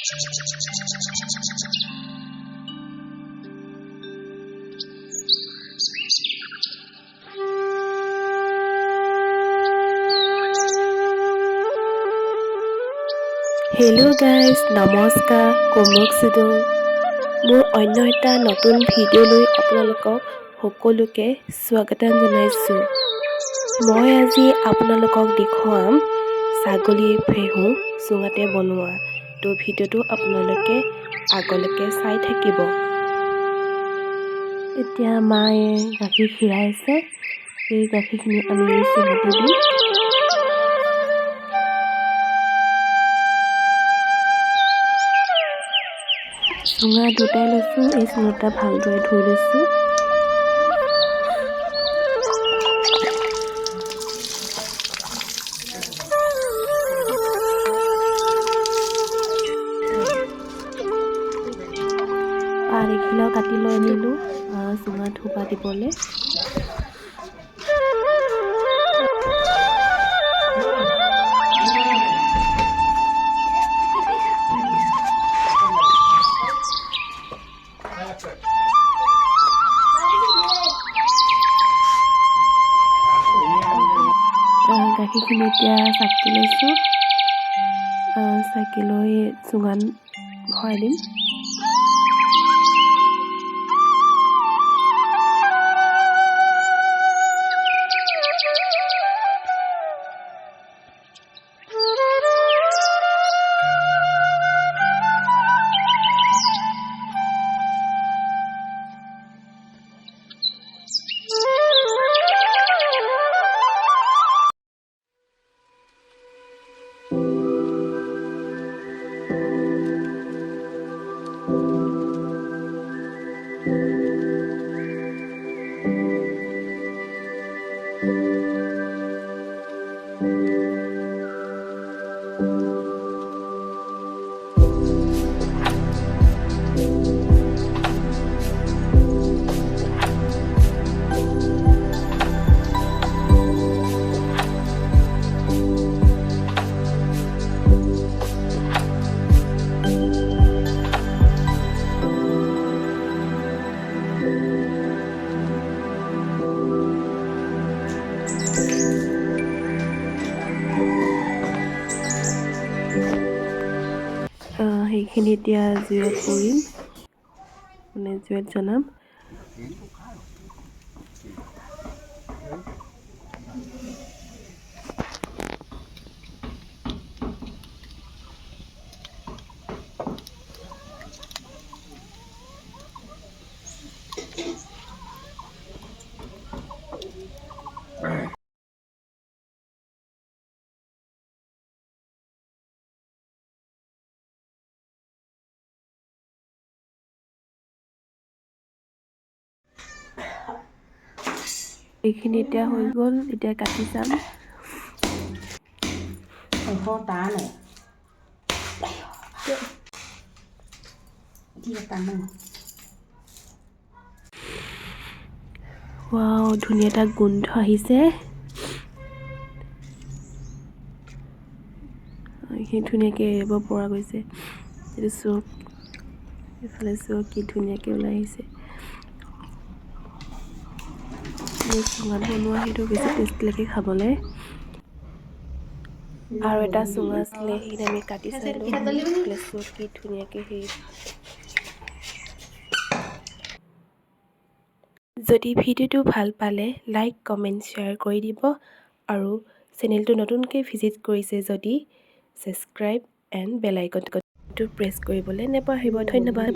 Hello' guys, নমস্কাৰ, কোমক চিদো। মোৰ অন্য এটা নতুন ভিডিঅ' লৈ আপোনালোকক সকলোকে স্বাগতম জনাইছোঁ। মই আজি আপোনালোকক দেখুৱাম ছাগলীৰ ফেহু চুঙাতে বনোৱা। তো ভিডিঅ'টো আপোনালোকে আগলৈকে চাই থাকিব। এতিয়া মায়ে গাখীৰ খীৰাইছে। এই গাখীৰখিনি আমি এই চুঙাতে দিম। চুঙা দুটাই লৈছোঁ। এই চুঙাটা ভালদৰে ধুই লৈছোঁ। পাত এখিলাও কাটি লৈ আনিলোঁ চুঙাত থোপা দিবলৈ। গাখীৰখিনি এতিয়া চাকি লৈছোঁ। চাকি লৈ চুঙাত ভৰাই দিম। সেইখিনি এতিয়া জুইত কৰিম, জুইত জনাম। এইখিনি এতিয়া হৈ গ'ল। এতিয়া কাটি চাম। ৱাও, ধুনীয়া এটা গোন্ধ আহিছে। এইখিনি ধুনীয়াকৈ এৰিব পৰা গৈছে। এইটো চুপ, এইফালে চুপ কি ধুনীয়াকৈ ওলাই আহিছে। চুঙাত বনোৱা সেইটো বেছি টেষ্টি লাগে খাবলৈ। আৰু এটা চুঙা আছিলে, সেইখিনি আমি কাটি চালোঁ। চুপ কি ধুনীয়াকৈ যদি ভিডিঅ'টো ভাল পালে লাইক, কমেণ্ট, শ্বেয়াৰ কৰি দিব। আৰু চেনেলটো নতুনকৈ ভিজিট কৰিছে যদি ছাবস্ক্ৰাইব এণ্ড বেল আইকনটো প্ৰেছ কৰিবলৈ নাপাহৰিব। ধন্যবাদ।